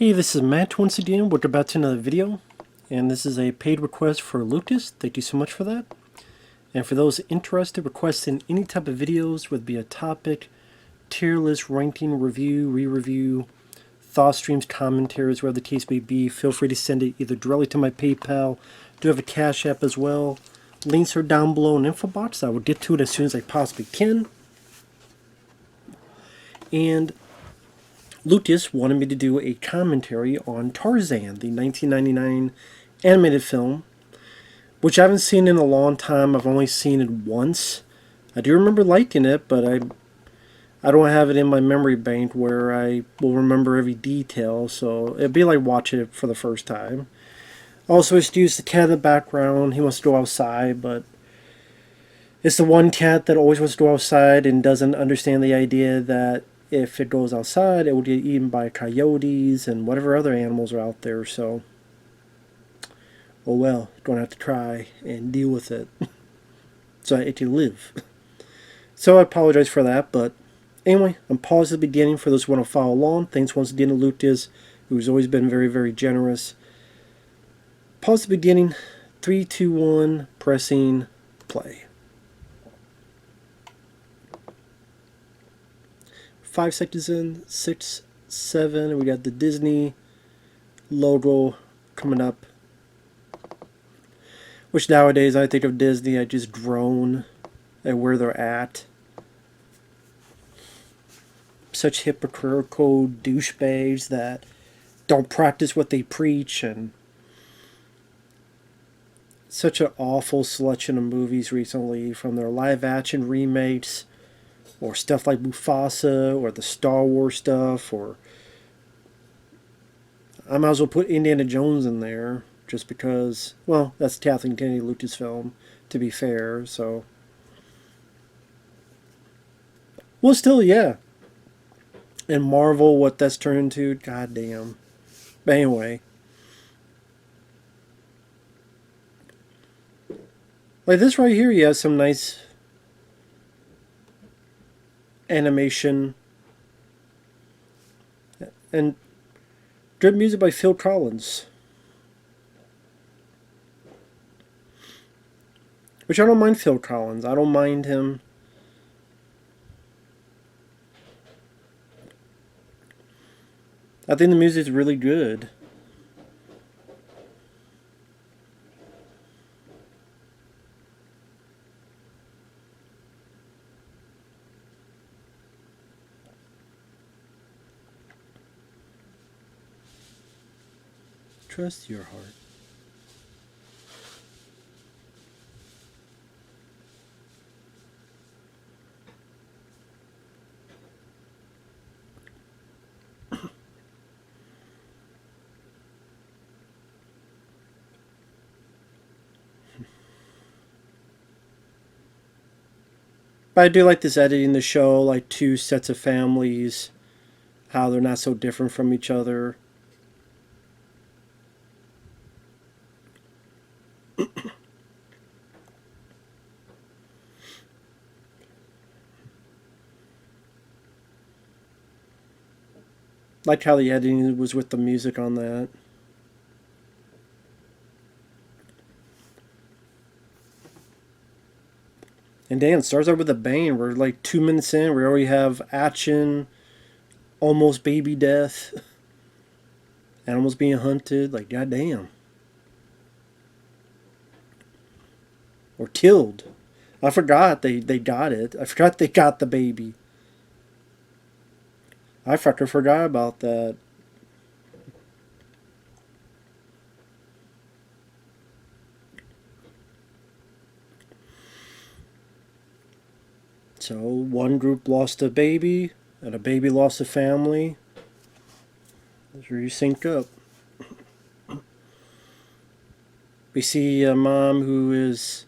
Hey, this is Matt once again. Welcome back to another video, and this is a paid request for Lucas. Thank you so much for that. And for those interested, requesting any type of videos, whether it be a topic, tier list, ranking, review, re-review, thought streams, commentaries, whatever the case may be, feel free to send it either directly to my PayPal. I do have a Cash App as well. Links are down below in the info box. I will get to it as soon as I possibly can. And Lucas wanted me to do a commentary on Tarzan, the 1999 animated film, which I haven't seen in a long time. I've only seen it once. I do remember liking it, but I don't have it in my memory bank where I will remember every detail, so it'd be like watching it for the first time. Also, excuse the cat in the background. He wants to go outside, but it's the one cat that always wants to go outside and doesn't understand the idea that if it goes outside, it will get eaten by coyotes and whatever other animals are out there. So, oh well, gonna have to try and deal with it so it can live. So I apologize for that, but anyway, I'm pausing at the beginning for those who want to follow along. Thanks once again to Lucas, who's always been very, very generous. Pause at the beginning. 3, 2, 1, pressing play. 5 seconds in, 6, 7, we got the Disney logo coming up. Which nowadays I think of Disney, I just groan at where they're at. Such hypocritical douchebags that don't practice what they preach, and such an awful selection of movies recently, from their live action remakes or stuff like Mufasa, or the Star Wars stuff, or I might as well put Indiana Jones in there, just because, well, that's Kathleen Kennedy Lucasfilm, to be fair, so. Well, still, yeah. And Marvel, what that's turned into, goddamn. But anyway. Like this right here, you have some nice animation and good music by Phil Collins, which I don't mind. Phil Collins, I don't mind him. I think the music is really good. Trust your heart. But I do like this editing the show, like two sets of families, how they're not so different from each other. Like how the editing was with the music on that. And Dan starts out with a bang. We're like 2 minutes in. We already have action, almost baby death, animals being hunted. Like, goddamn. Or killed. I forgot they got it. I forgot they got the baby. I fucking forgot about that. So one group lost a baby, and a baby lost a family. That's where you sync up. We see a mom who is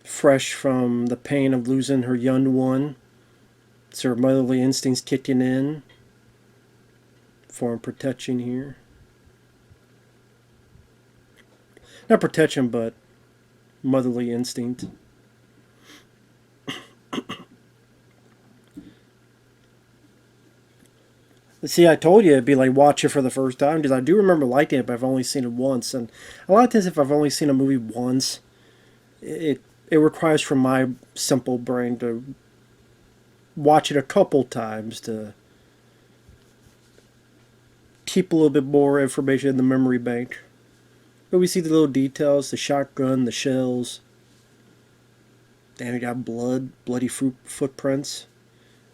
fresh from the pain of losing her young one. It's her motherly instincts kicking in for protection here. Not protection, but motherly instinct. See, I told you it'd be like watch it for the first time because I do remember liking it, but I've only seen it once. And a lot of times, if I've only seen a movie once, it it requires from my simple brain to watch it a couple times to keep a little bit more information in the memory bank. But we see the little details, the shotgun, the shells. Damn, we got blood, bloody footprints,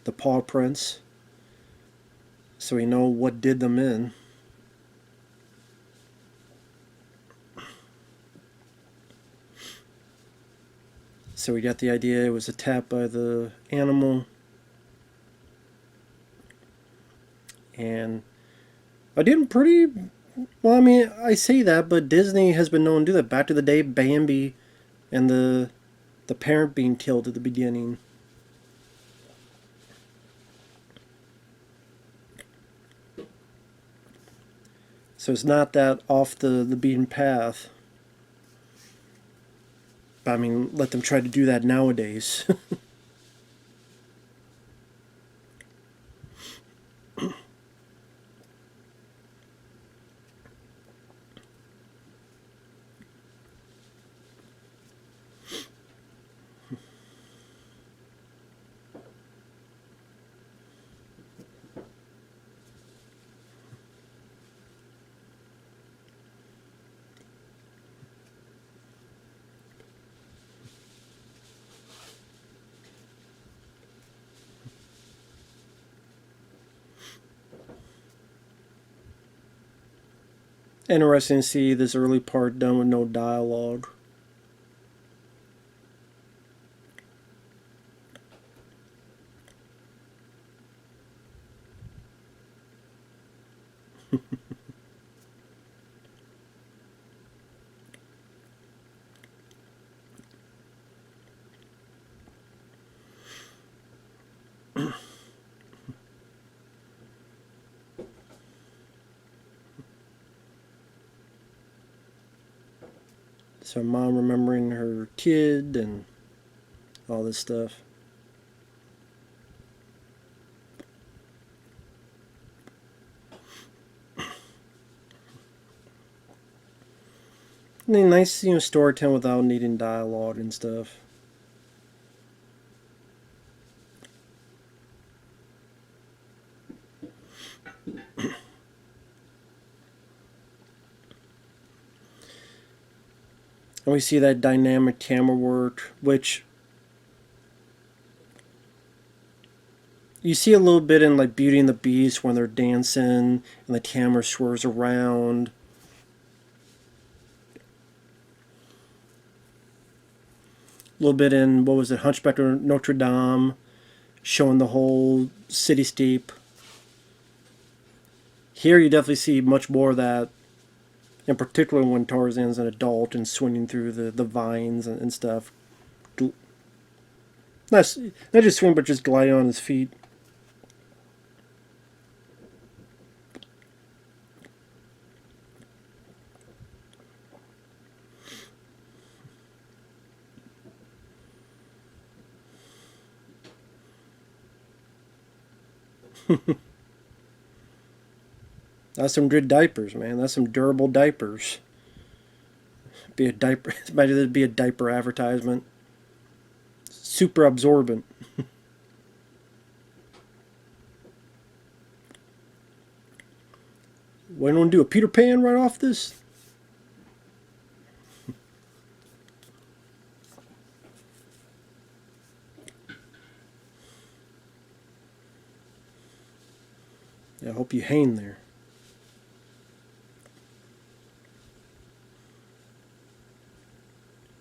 the paw prints. So we know what did them in. So we got the idea it was attacked by the animal. And I did pretty well. I mean, I say that, but Disney has been known to do that. Back to the day, Bambi and the parent being killed at the beginning. So it's not that off the beaten path. But I mean, let them try to do that nowadays. Interesting to see this early part done with no dialogue. So mom remembering her kid and all this stuff. And then nice, storytelling without needing dialogue and stuff. And we see that dynamic camera work, which you see a little bit in like Beauty and the Beast when they're dancing and the camera swerves around. A little bit in, what was it, Hunchback of Notre Dame, showing the whole cityscape. Here you definitely see much more of that, in particular when Tarzan's an adult and swinging through the vines and stuff. Not just swing, but just gliding on his feet. That's some good diapers, man. That's some durable diapers. Be a diaper. Might as be a diaper advertisement. Super absorbent. Why don't we do a Peter Pan right off this? Yeah, I hope you hang there.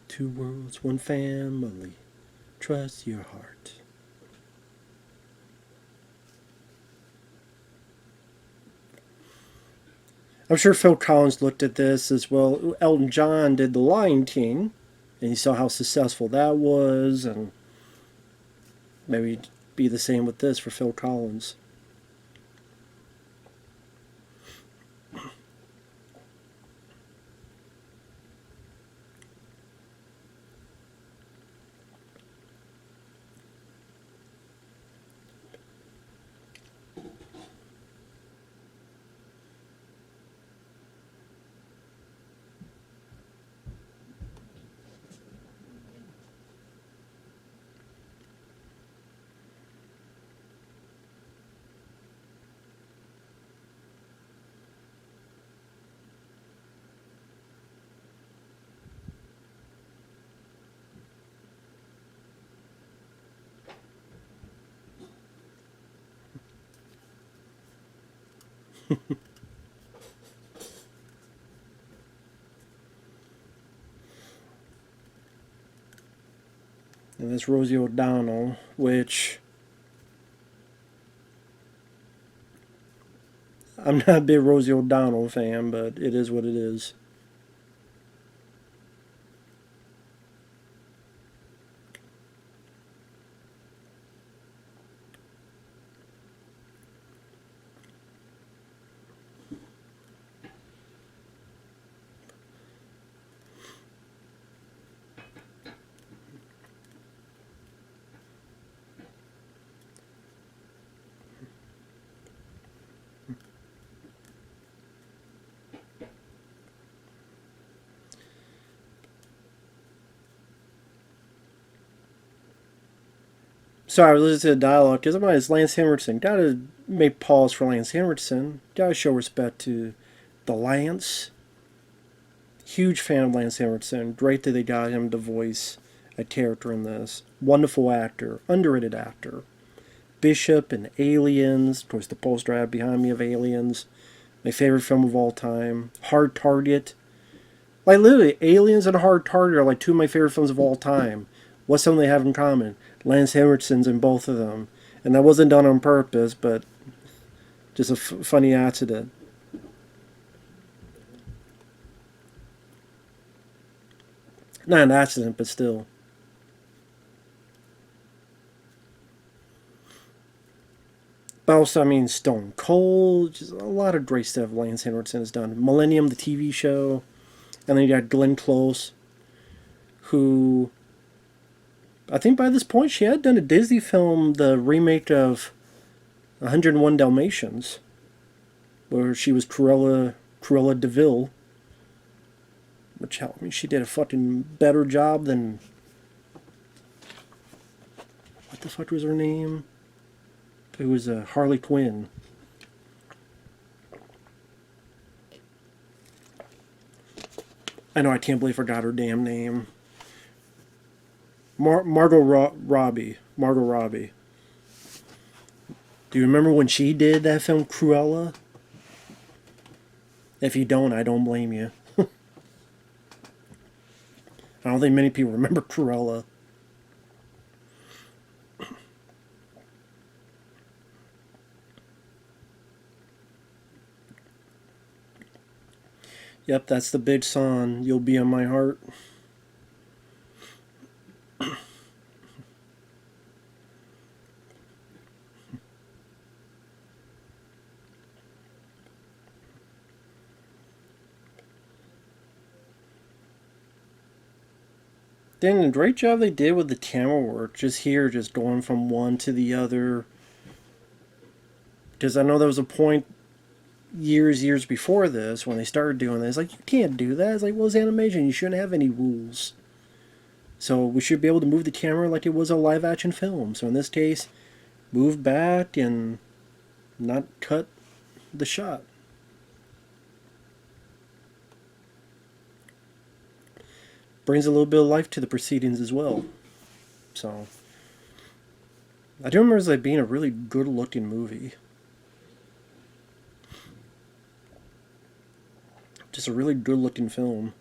Two worlds, one family. Trust your heart. I'm sure Phil Collins looked at this as well. Elton John did The Lion King, and he saw how successful that was, and maybe be the same with this for Phil Collins. And that's Rosie O'Donnell, which I'm not a big Rosie O'Donnell fan, but it is what it is. Sorry, I was listening to the dialogue because it's Lance Henriksen. Gotta make pause for Lance Henriksen. Gotta show respect to the Lance. Huge fan of Lance Henriksen. Great that they got him to voice a character in this. Wonderful actor. Underrated actor. Bishop and Aliens. Of course, the poster I have behind me of Aliens. My favorite film of all time. Hard Target. Like, literally, Aliens and Hard Target are like two of my favorite films of all time. What's something they have in common? Lance Henriksen's in both of them. And that wasn't done on purpose, but just a funny accident. Not an accident, but still. But also, I mean, Stone Cold. Just a lot of great stuff Lance Henriksen has done. Millennium, the TV show. And then you got Glenn Close, who I think by this point she had done a Disney film, the remake of 101 Dalmatians, where she was Cruella DeVille. Which, I mean, she did a fucking better job than... What the fuck was her name? It was Harley Quinn. I know, I can't believe I forgot her damn name. Margot Robbie. Margot Robbie. Do you remember when she did that film Cruella? If you don't, I don't blame you. I don't think many people remember Cruella. Yep, that's the big song. You'll Be on My Heart. Then a great job they did with the camera work. Just here, just going from one to the other. Because I know there was a point years before this when they started doing this. Like, you can't do that. It's like, well, it's animation. You shouldn't have any rules. So we should be able to move the camera like it was a live action film. So in this case, move back and not cut the shot. Brings a little bit of life to the proceedings as well. So I do remember it as like being a really good looking movie. Just a really good looking film.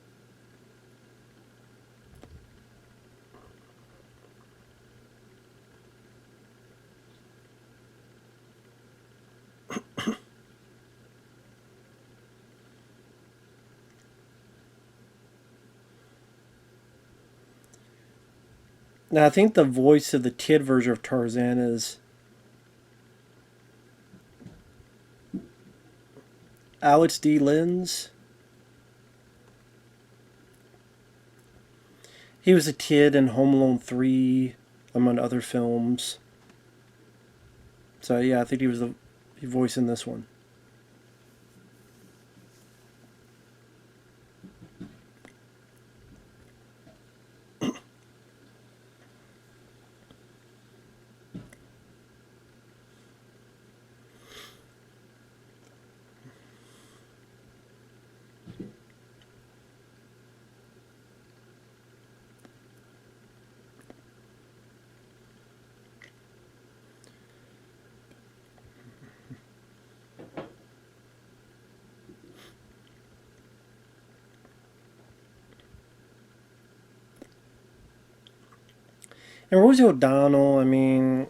Now, I think the voice of the kid version of Tarzan is Alex D. Linz. He was a kid in Home Alone 3, among other films. So, yeah, I think he was the voice in this one. And Rosie O'Donnell, I mean,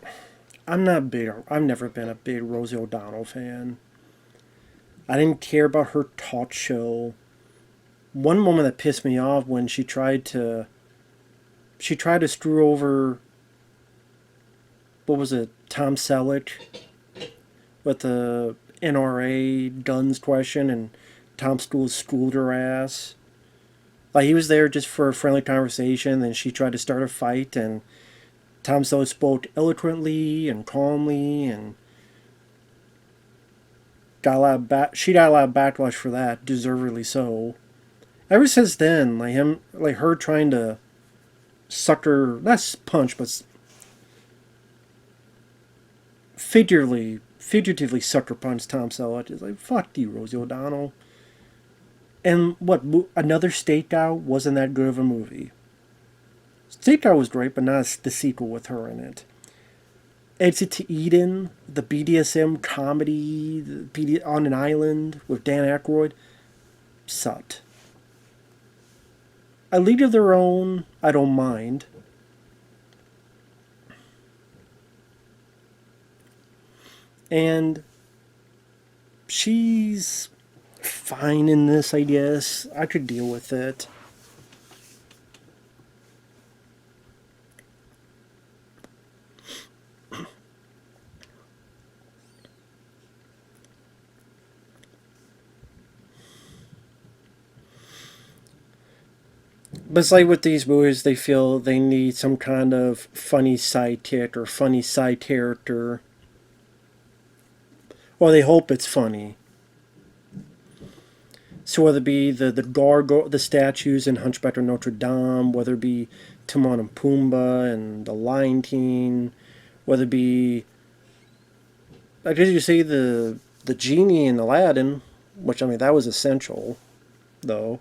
I'm not big. I've never been a big Rosie O'Donnell fan. I didn't care about her talk show. One moment that pissed me off when she tried to screw over, what was it, Tom Selleck with the NRA guns question, and Tom schooled her ass. Like, he was there just for a friendly conversation, and she tried to start a fight, and Tom Selleck spoke eloquently and calmly, and she got a lot of backlash for that, deservedly so. Ever since then, her trying to sucker, not punch, but figuratively sucker punch Tom Selleck. It's like, fuck you, Rosie O'Donnell. And what, another Stakeout wasn't that good of a movie. Stakeout was great, but not the sequel with her in it. Exit to Eden, the BDSM comedy on an island with Dan Aykroyd, sucked. A League of Their Own, I don't mind. And she's fine in this, I guess. I could deal with it. But it's like with these movies, they feel they need some kind of funny sidekick or funny side character. Or they hope it's funny. So whether it be the statues in Hunchback of Notre Dame, whether it be Timon and Pumbaa and the Lion King, whether it be, I guess you say the genie in Aladdin, which, I mean, that was essential, though.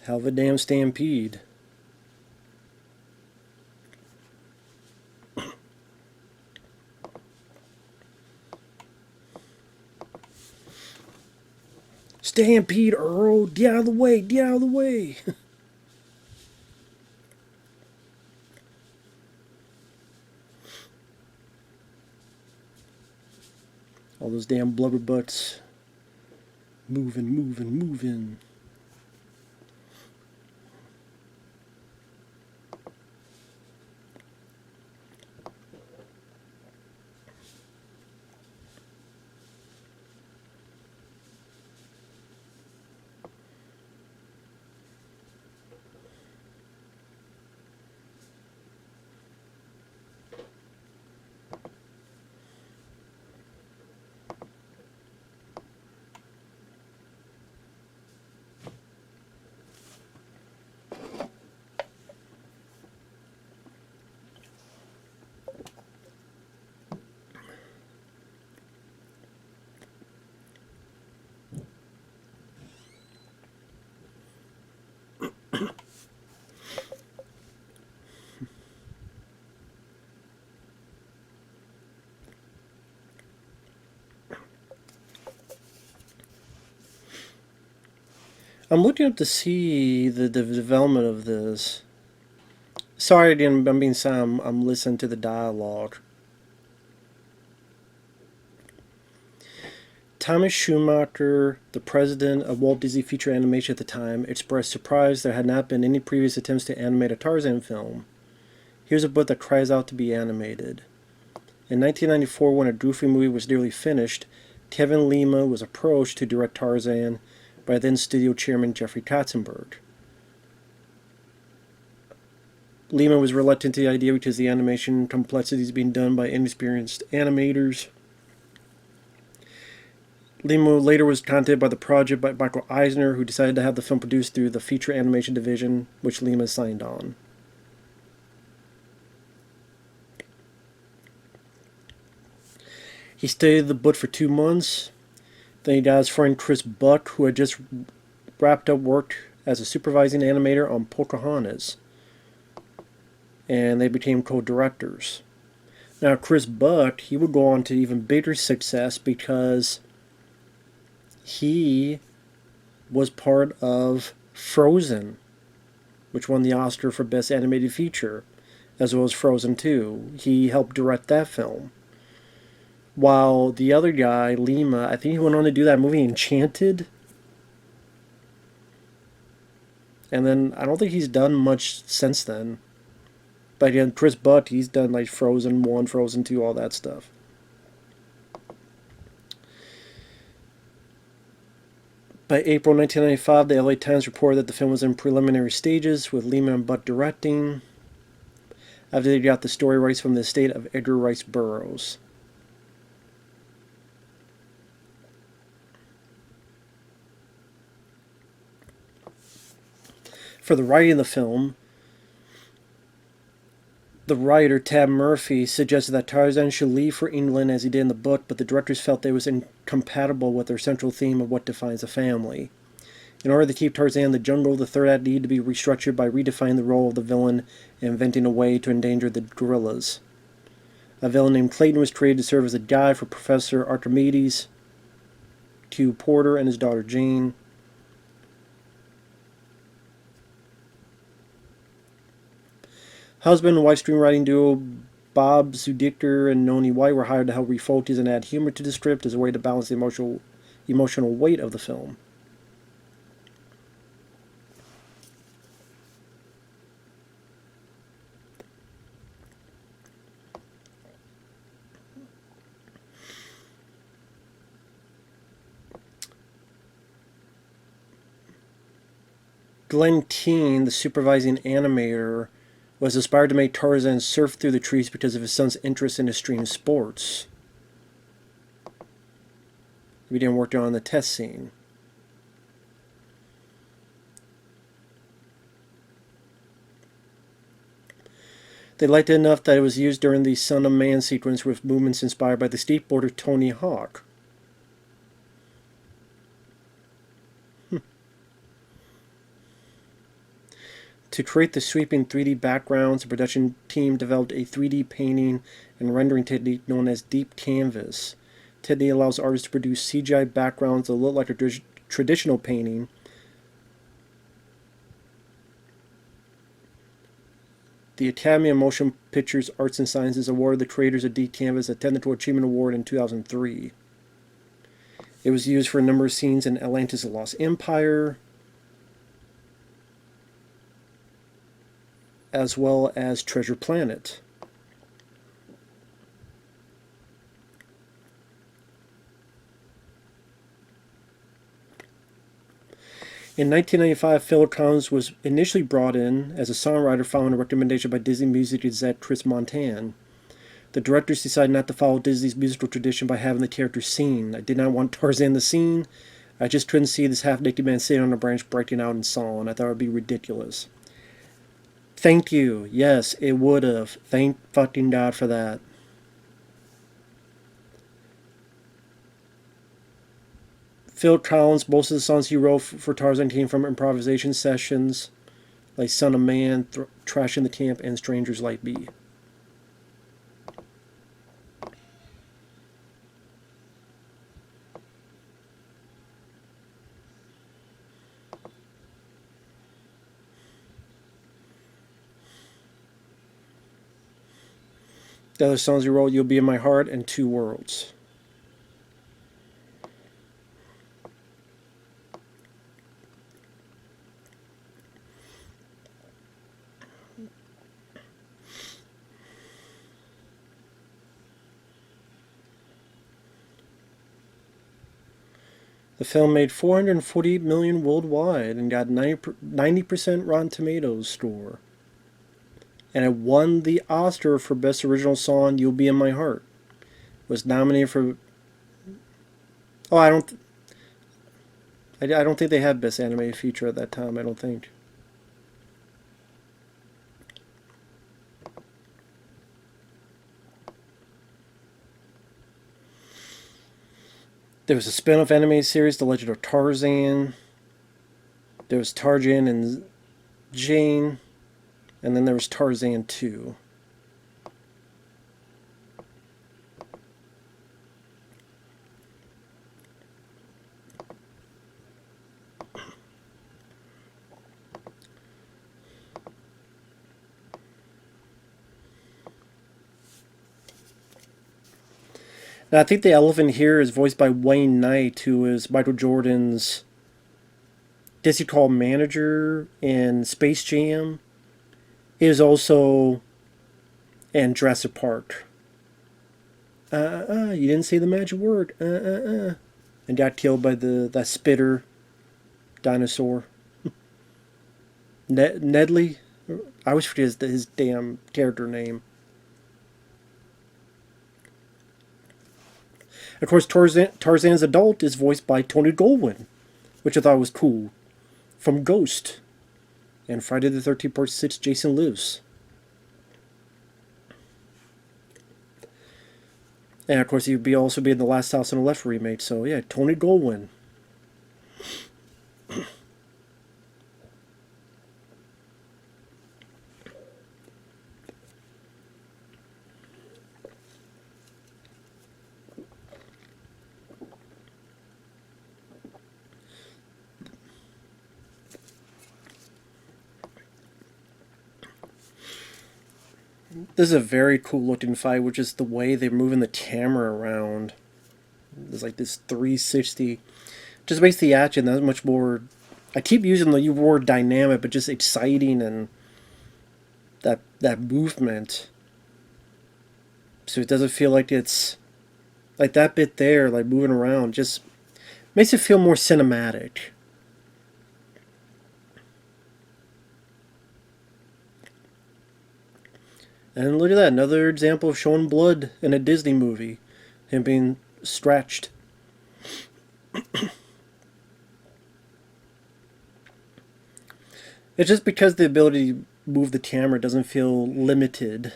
Hell of a damn stampede. Stampede, Earl! Get out of the way! Get out of the way! All those damn blubber butts. Moving, moving, moving. I'm looking up to see the development of this. Sorry, I'm being silent. I'm listening to the dialogue. Thomas Schumacher, the president of Walt Disney Feature Animation at the time, expressed surprise there had not been any previous attempts to animate a Tarzan film. Here's a book that cries out to be animated. In 1994, when a Goofy movie was nearly finished, Kevin Lima was approached to direct Tarzan by then studio chairman Jeffrey Katzenberg. Lima was reluctant to the idea because the animation complexity is being done by inexperienced animators. Lima later was contacted by the project by Michael Eisner, who decided to have the film produced through the feature animation division, which Lima signed on. He studied the book for 2 months. Then he got his friend Chris Buck, who had just wrapped up work as a supervising animator on Pocahontas. And they became co-directors. Now, Chris Buck, he would go on to even bigger success because he was part of Frozen, which won the Oscar for Best Animated Feature, as well as Frozen 2. He helped direct that film. While the other guy, Lima, I think he went on to do that movie Enchanted. And then I don't think he's done much since then. But again, Chris Buck, he's done like Frozen 1, Frozen 2, all that stuff. By April 1995, the LA Times reported that the film was in preliminary stages, with Lima and Buck directing, after they got the story rights from the estate of Edgar Rice Burroughs. For the writing of the film, the writer, Tab Murphy, suggested that Tarzan should leave for England as he did in the book, but the directors felt they was incompatible with their central theme of what defines a family. In order to keep Tarzan in the jungle, the third act needed to be restructured by redefining the role of the villain and inventing a way to endanger the gorillas. A villain named Clayton was created to serve as a guide for Professor Archimedes, Q Porter, and his daughter Jane. Husband and wife screenwriting duo Bob Tzudiker and Noni White were hired to help refocus and add humor to the script as a way to balance the emotional weight of the film. Glenn Keane, the supervising animator, was inspired to make Tarzan surf through the trees because of his son's interest in extreme sports. We didn't work on the test scene. They liked it enough that it was used during the Son of Man sequence with movements inspired by the skateboarder Tony Hawk. To create the sweeping 3D backgrounds, the production team developed a 3D painting and rendering technique known as deep canvas. Technique allows artists to produce CGI backgrounds that look like a traditional painting. The Academy of Motion Pictures Arts and Sciences awarded the creators of Deep Canvas a Technical Achievement Award in 2003. It was used for a number of scenes in Atlantis: The Lost Empire, as well as Treasure Planet. In 1995, Phil Collins was initially brought in as a songwriter following a recommendation by Disney Music exec Chris Montan. The directors decided not to follow Disney's musical tradition by having the characters sing. I did not want Tarzan to sing. I just couldn't see this half-naked man sitting on a branch breaking out in song. I thought it would be ridiculous. Thank you. Yes, it would have. Thank fucking God for that. Phil Collins, most of the songs he wrote for Tarzan came from improvisation sessions like Son of Man, Trash in the Camp, and Strangers Like Me. The other songs he wrote, You'll Be in My Heart and Two Worlds. The film made $448 million worldwide and got 90% Rotten Tomatoes score. And it won the Oscar for Best Original Song, You'll Be in My Heart. Was nominated for... Oh, I don't think they had Best Animated Feature at that time, I don't think. There was a spin-off animated series, The Legend of Tarzan. There was Tarzan and Jane. And then there was Tarzan 2. Now, I think the elephant here is voiced by Wayne Knight, who is Michael Jordan's Disney Call manager in Space Jam. He is also in Jurassic Park. You didn't say the magic word. And got killed by that spitter dinosaur. Nedley? I always forget his damn character name. Of course, Tarzan's adult is voiced by Tony Goldwyn, which I thought was cool. From Ghost and Friday the 13th Part 6, Jason Lives. And of course, he would also be in the Last House on the Left remake. So yeah, Tony Goldwyn. This is a very cool looking fight, which is the way they're moving the camera around. There's like this 360. Just makes the action that much more... I keep using the word dynamic, but just exciting, and that movement. So it doesn't feel like it's... Like that bit there, like moving around, just makes it feel more cinematic. And look at that, another example of showing blood in a Disney movie. Him being stretched. It's just because the ability to move the camera doesn't feel limited.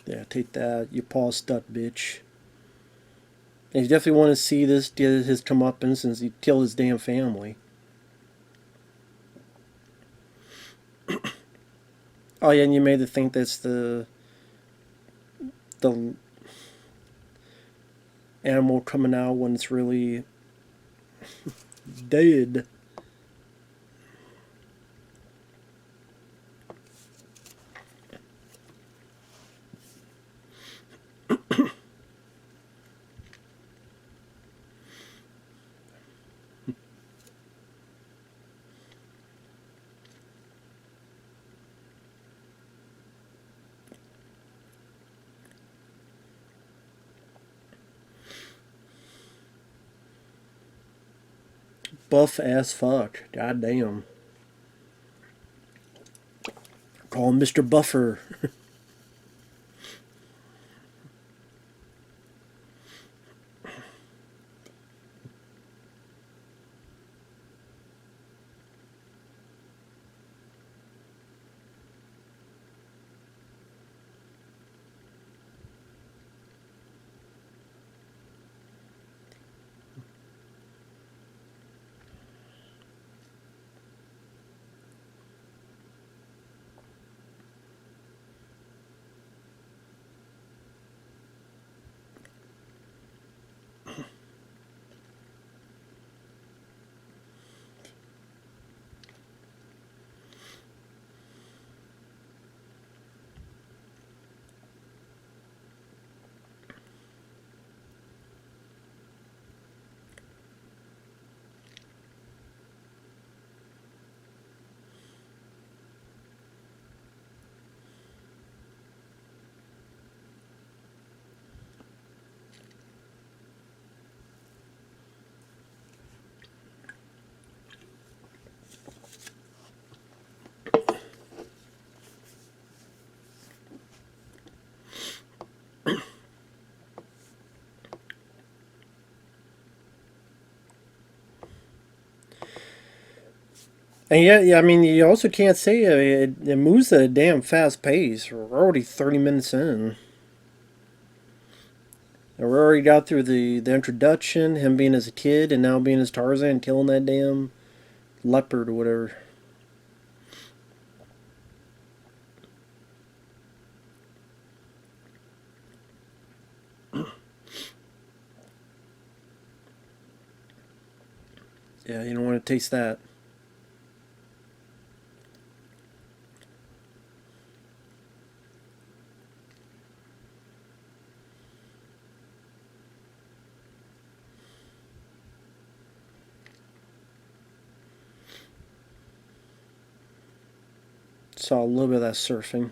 Yeah, take that, you paw stuck bitch. And you definitely want to see this get his comeuppance since he killed his damn family. Oh yeah, and you made to think that's the animal coming out when it's really dead. Buff as fuck. God damn. Call him Mr. Buffer. And yeah, I mean, you also can't say it moves at a damn fast pace. We're already 30 minutes in. And we already got through the introduction, him being as a kid, and now being as Tarzan, killing that damn leopard or whatever. Yeah, you don't want to taste that. Saw a little bit of that surfing.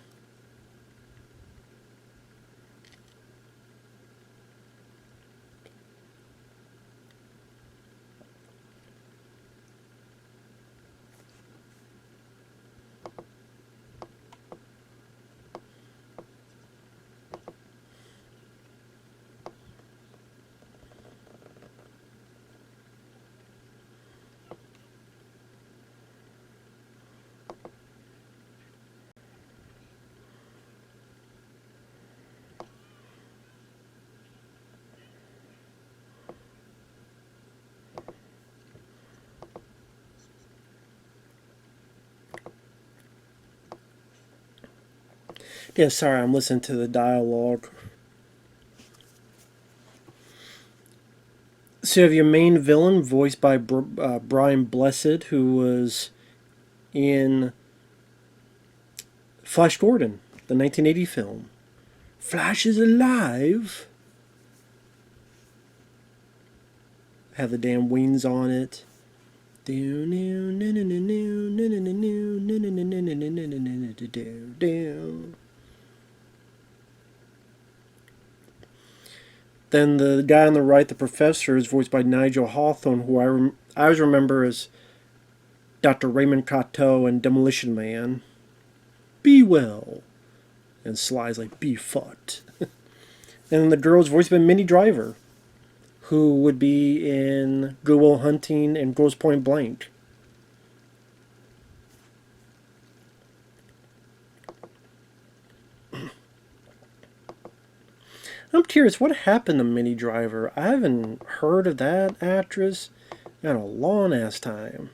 Yeah, sorry, I'm listening to the dialogue. So you have your main villain, voiced by Brian Blessed, who was in Flash Gordon, the 1980 film. Flash is alive. Have the damn wings on it. Then the guy on the right, the professor, is voiced by Nigel Hawthorne, who I always remember as Dr. Raymond Cotteau in Demolition Man. Be well. And Sly's like, be fucked. And the girl's voiced by Minnie Driver, who would be in Good Will Hunting and Grosse Point Blank. I'm curious, what happened to Minnie Driver? I haven't heard of that actress in a long ass time.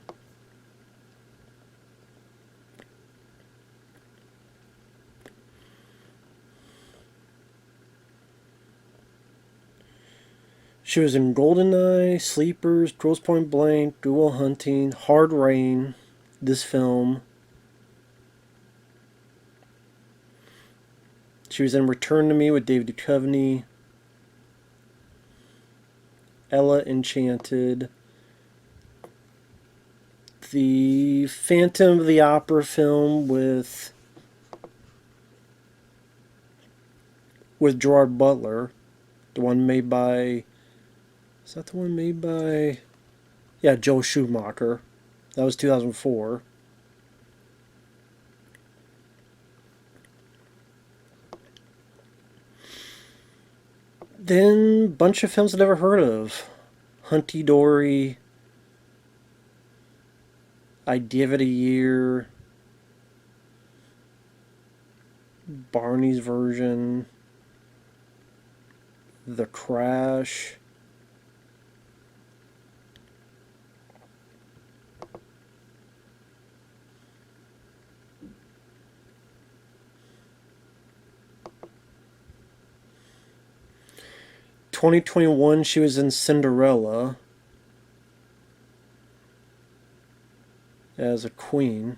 She was in Goldeneye, Sleepers, Grosse Point Blank, Good Will Hunting, Hard Rain, this film. She was in Return to Me with David Duchovny, Ella Enchanted, the Phantom of the Opera film with Gerard Butler, the one made by, is that the one made by, yeah, Joel Schumacher. That was 2004. Then a bunch of films I never heard of. Hunty Dory, I'd Give It a Year, Barney's Version, The Crash. (2021) she was in Cinderella as a queen.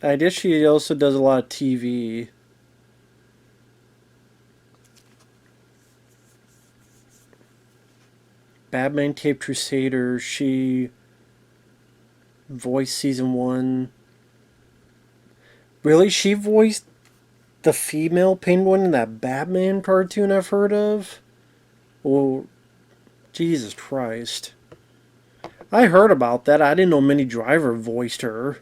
I guess she also does a lot of TV. Batman Cape Crusader, she voiced season 1. Really? She voiced the female penguin in that Batman cartoon I've heard of? Oh, Jesus Christ. I heard about that. I didn't know Minnie Driver voiced her.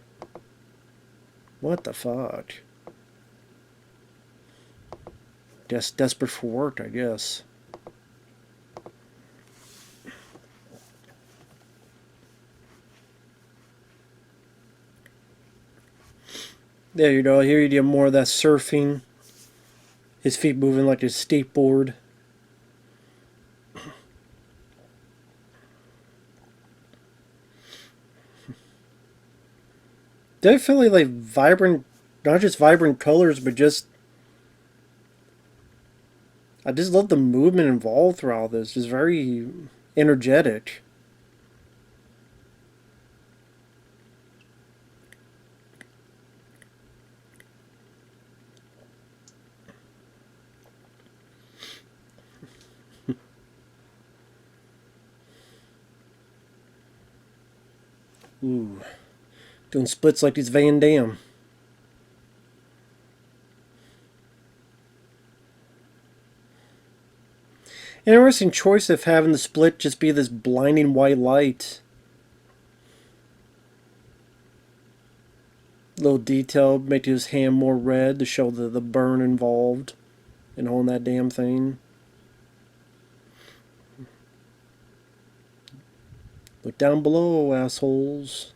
What the fuck? Just desperate for work, I guess. There you go. Here you get more of that surfing. His feet moving like a skateboard. Definitely like vibrant, not just vibrant colors, but just I just love the movement involved throughout this. Just very energetic. Ooh. Doing splits like these Van Damme. Interesting choice of having the split just be this blinding white light. Little detail, make his hand more red to show the burn involved in holding that damn thing. Look down below, assholes.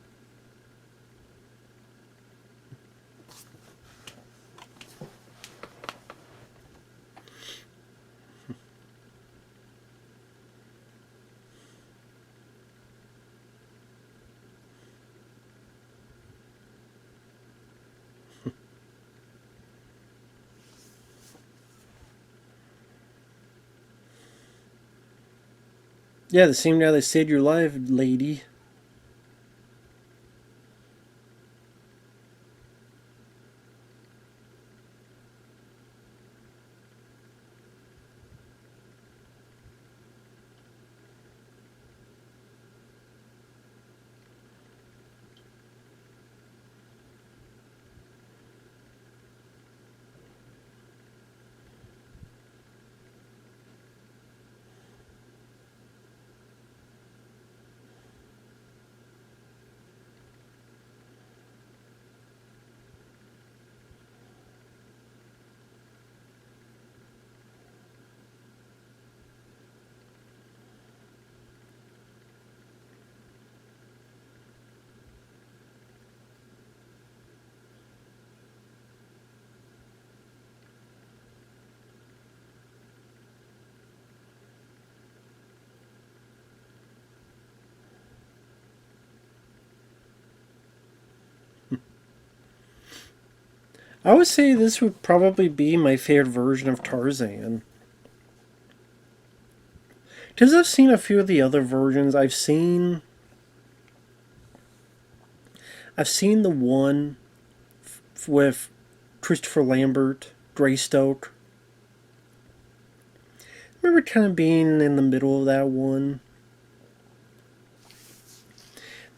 Yeah, the same guy that saved your life, lady. I would say this would probably be my favorite version of Tarzan. Because I've seen a few of the other versions. I've seen the one with Christopher Lambert, Greystoke. I remember kind of being in the middle of that one.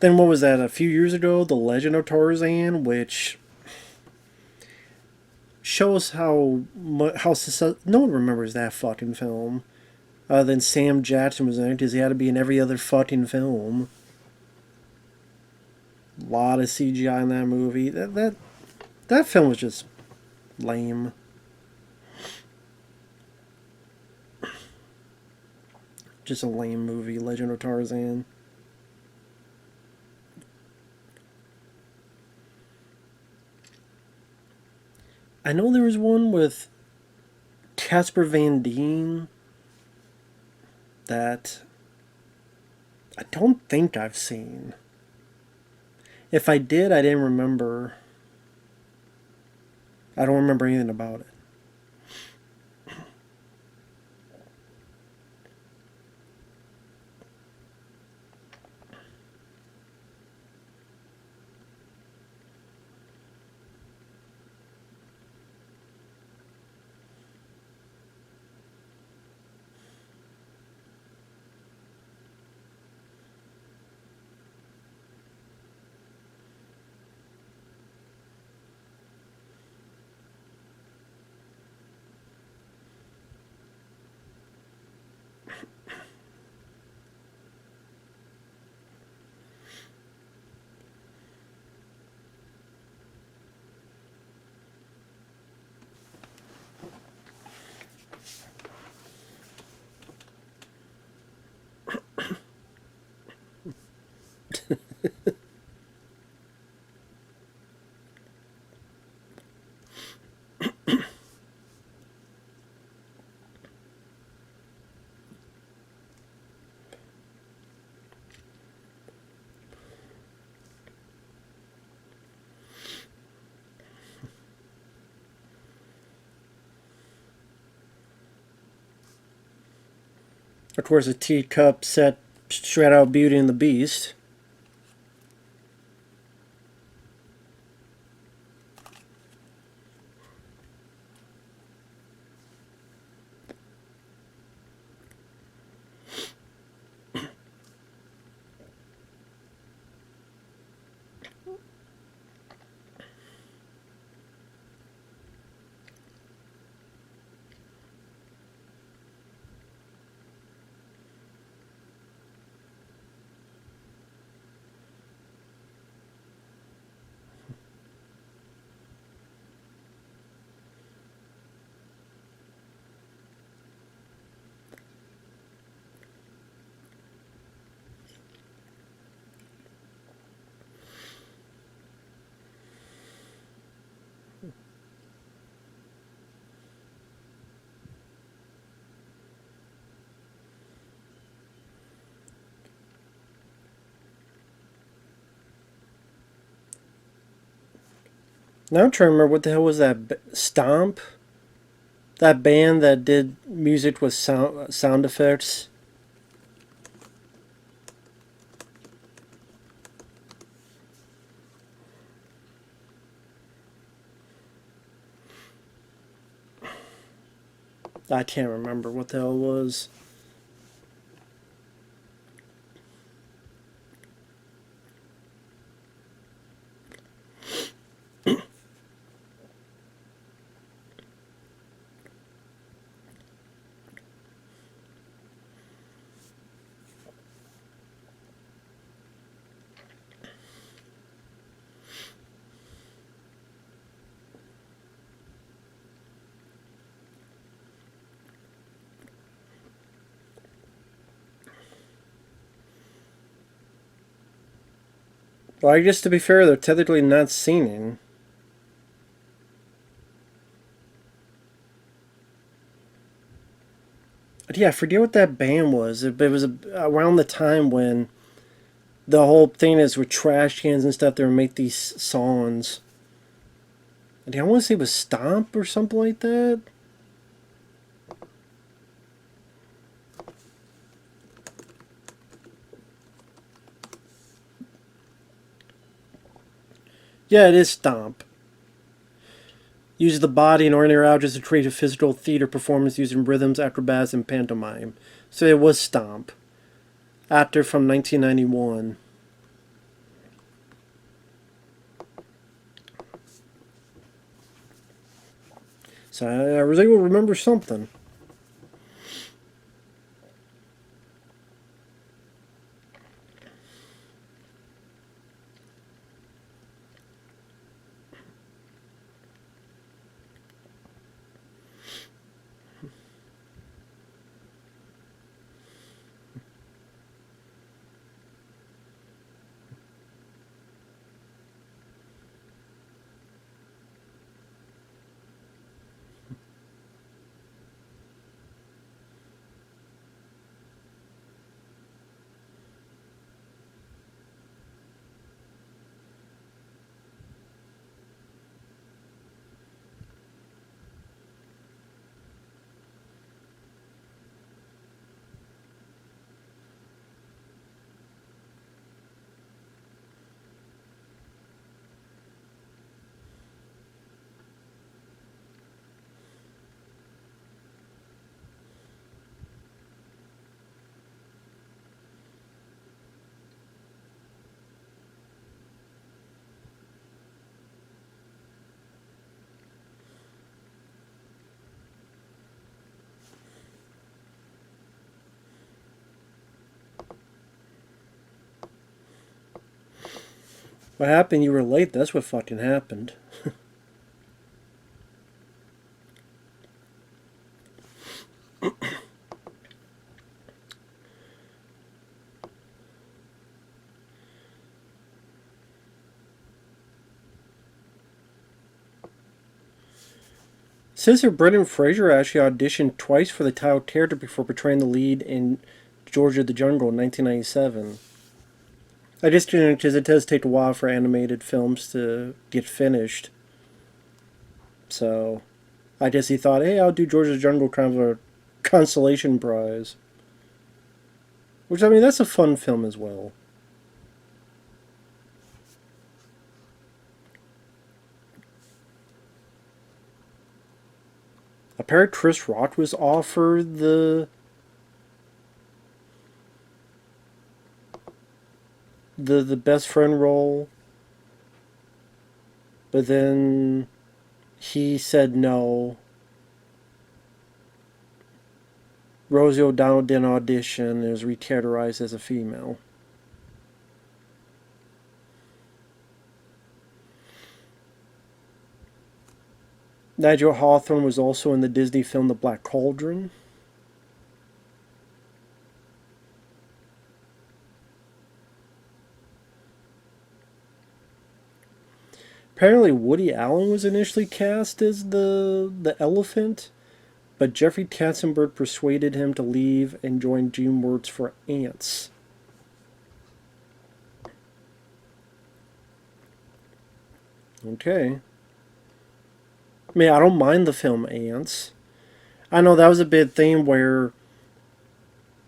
Then what was that? A few years ago, The Legend of Tarzan, which shows how no one remembers that fucking film. Other than Sam Jackson was in it, because he had to be in every other fucking film. A lot of CGI in that movie. That film was just lame. Just a lame movie, Legend of Tarzan. I know there was one with Casper Van Dien that I don't think I've seen. If I did, I didn't remember. I don't remember anything about it. Of course, a teacup set straight out Beauty and the Beast. Now I'm trying to remember what the hell was that Stomp? That band that did music with sound effects. I can't remember what the hell it was. Well, I guess to be fair, they're technically not singing. But yeah, I forget what that band was. It was around the time when the whole thing is with trash cans and stuff. They would make these songs. I want to say it was Stomp or something like that. Yeah, it is Stomp. Uses the body and ordinary objects to create a physical theater performance using rhythms, acrobats, and pantomime. So it was Stomp. Actor from 1991. So I was able to remember something. What happened? You were late. That's what fucking happened. Says that Brendan Fraser actually auditioned twice for the title character before portraying the lead in George of the Jungle in 1997. I just didn't because it does take a while for animated films to get finished. So I guess he thought, hey, I'll do George of the Jungle kind of a consolation prize. Which, I mean, that's a fun film as well. Apparently, Chris Rock was offered the best friend role, but then he said no. Rosie O'Donnell didn't audition and was recategorized as a female. Nigel Hawthorne was also in the Disney film The Black Cauldron. Apparently, Woody Allen was initially cast as the elephant, but Jeffrey Katzenberg persuaded him to leave and join DreamWorks for Ants. Okay. I mean, I don't mind the film Ants. I know that was a big thing where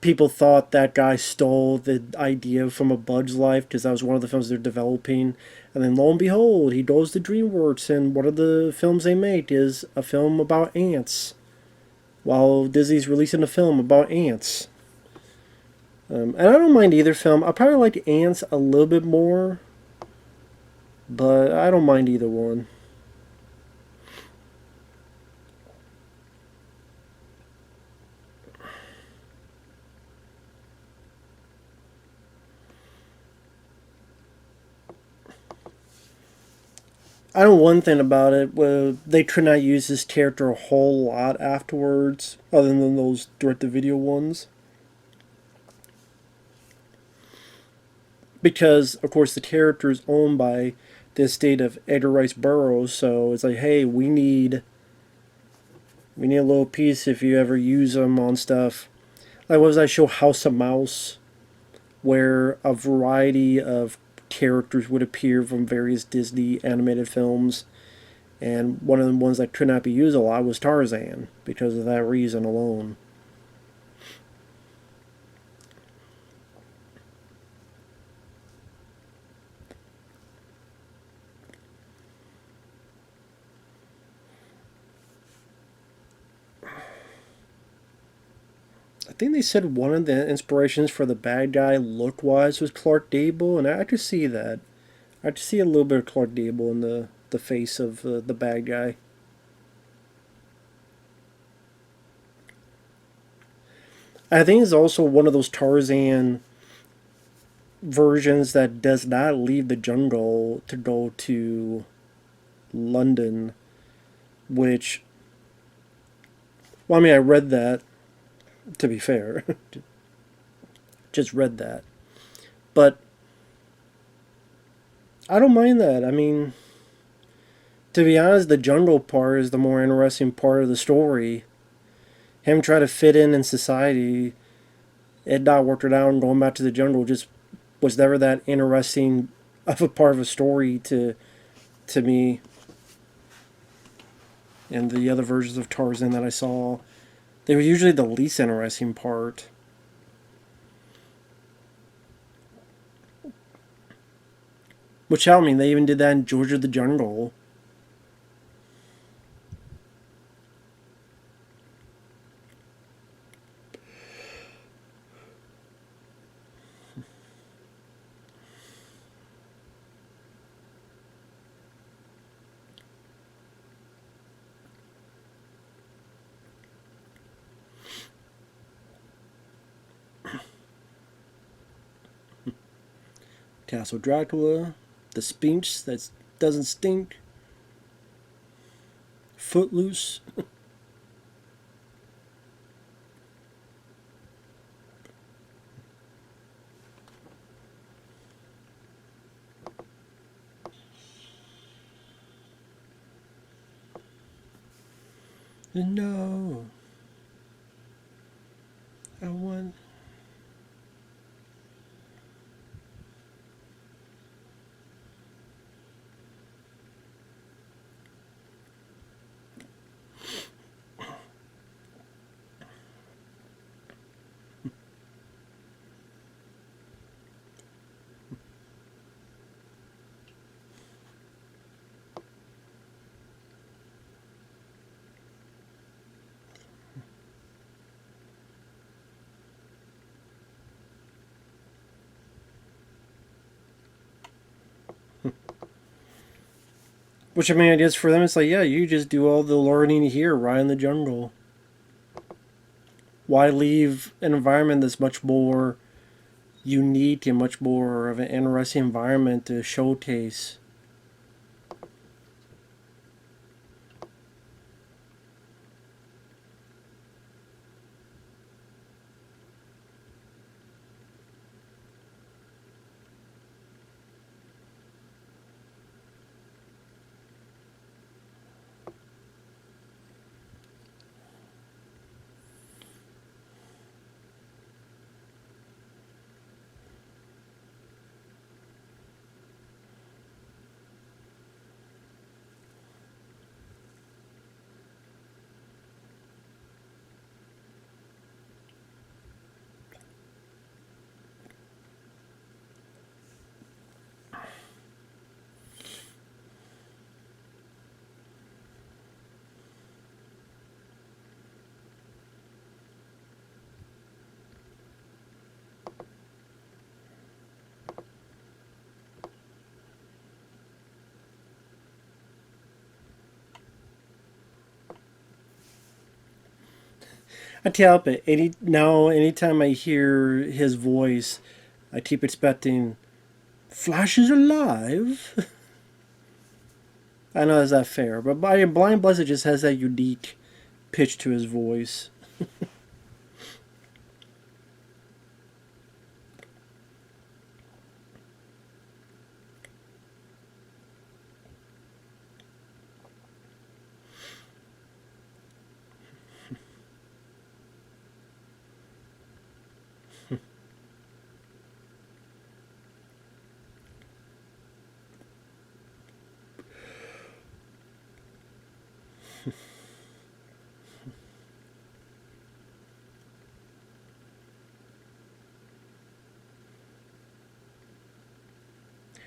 people thought that guy stole the idea from A Bug's Life because that was one of the films they're developing. And then lo and behold, he goes to DreamWorks, and one of the films they make is a film about ants. While Disney's releasing a film about ants. And I don't mind either film. I probably like Ants a little bit more, but I don't mind either one. I know one thing about it, they could not use this character a whole lot afterwards, other than those direct-to-video ones. Because, of course, the character is owned by the estate of Edgar Rice Burroughs, so it's like, hey, we need a little piece if you ever use them on stuff. Like, what was that show, House of Mouse, where a variety of characters would appear from various Disney animated films, and one of the ones that could not be used a lot was Tarzan, because of that reason alone. I think they said one of the inspirations for the bad guy look-wise was Clark Gable, and I could see that. I could see a little bit of Clark Gable in the face of the bad guy. I think it's also one of those Tarzan versions that does not leave the jungle to go to London, which, well, I mean, I read that, to be fair. Just read that. But I don't mind that. I mean, to be honest, the jungle part is the more interesting part of the story. Him trying to fit in society, it not worked out, and going back to the jungle just was never that interesting of a part of a story to me. And the other versions of Tarzan that I saw, they were usually the least interesting part. Which, I mean, they even did that in George of the Jungle. Castle Dracula, The Sphinx that doesn't stink, Footloose. No, I want. Which, I mean, I guess for them, it's like, yeah, you just do all the learning here, right in the jungle. Why leave an environment that's much more unique and much more of an interesting environment to showcase? I can't help it. Anytime I hear his voice, I keep expecting Flash is alive. I know that's not fair, but Blind Blessed just has that unique pitch to his voice.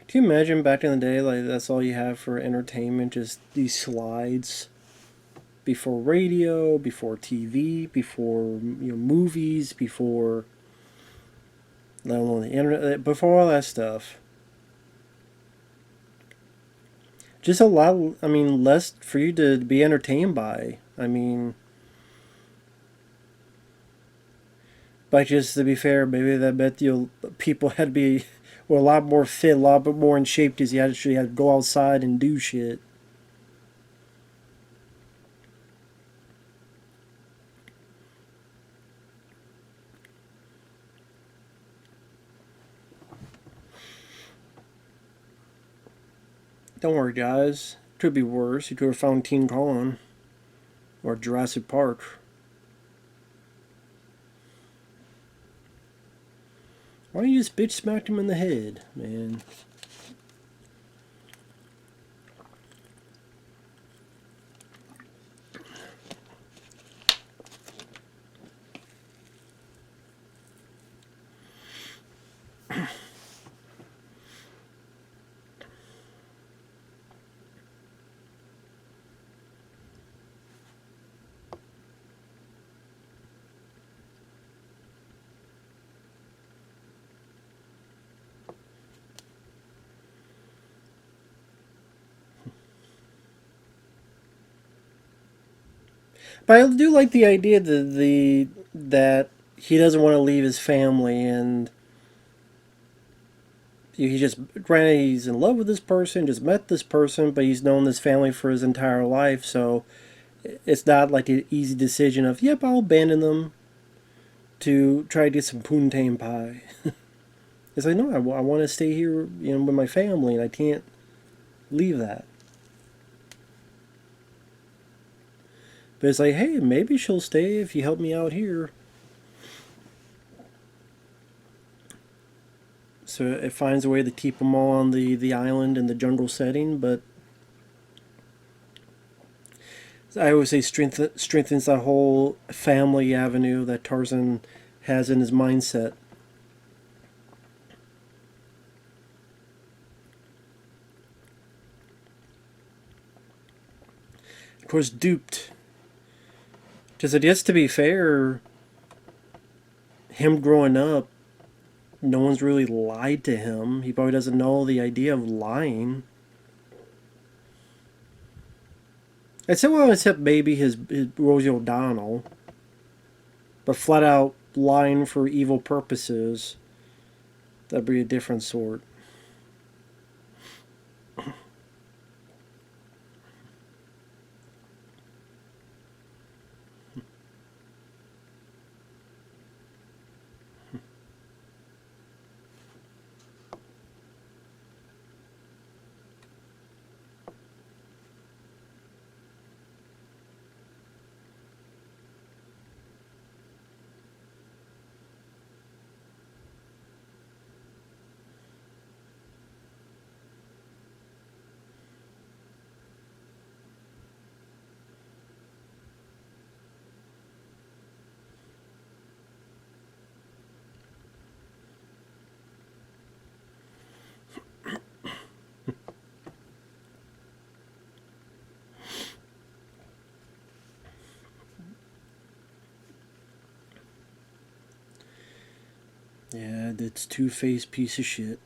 Can you imagine back in the day, like that's all you have for entertainment, just these slides before radio, before TV, before movies, before let alone the internet, before all that stuff. Just a lot. I mean, less for you to be entertained by. I mean, but just to be fair, maybe that bet people had to be were a lot more fit, a lot bit more in shape because you actually had to go outside and do shit. Don't worry, guys. Could be worse. You could have found King Kong or Jurassic Park. Why don't you just bitch smack him in the head, man? But I do like the idea that he doesn't want to leave his family, and he just granted he's in love with this person, just met this person, but he's known this family for his entire life, so it's not like an easy decision of yep, I'll abandon them to try to get some poontang pie. It's like no, I want to stay here, with my family, and I can't leave that. But it's like, hey, maybe she'll stay if you help me out here. So it finds a way to keep them all on the island in the jungle setting, but I always say strengthens that whole family avenue that Tarzan has in his mindset. Of course, duped. Because I guess to be fair, him growing up, no one's really lied to him. He probably doesn't know the idea of lying. I said, well, except maybe his Rosie O'Donnell, but flat out lying for evil purposes, that'd be a different sort. Yeah, that's two-faced piece of shit.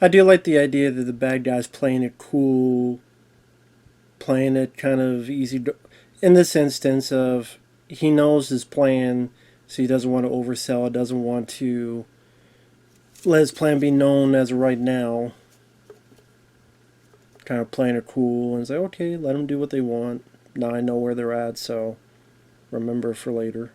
I do like the idea that the bad guy's playing it cool, playing it kind of easy. In this instance, of he knows his plan, so he doesn't want to oversell it. Doesn't want to let his plan be known as of right now. Kind of playing it cool and say, okay, let them do what they want. Now I know where they're at, so remember for later.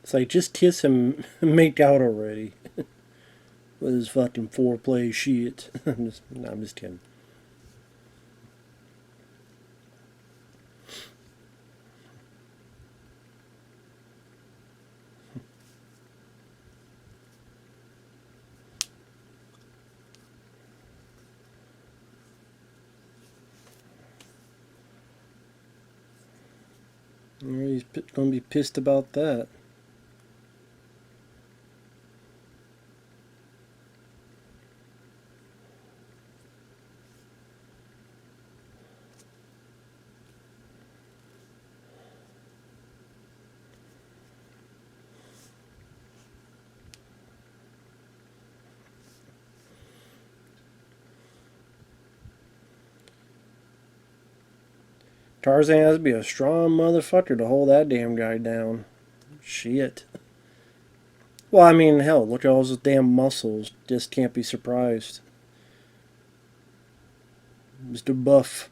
It's like, just kiss him and make out already with his fucking foreplay shit. I'm just kidding. He's gonna be pissed about that. Tarzan has to be a strong motherfucker to hold that damn guy down. Shit. Well, I mean, hell, look at all those damn muscles. Just can't be surprised. Mr. Buff.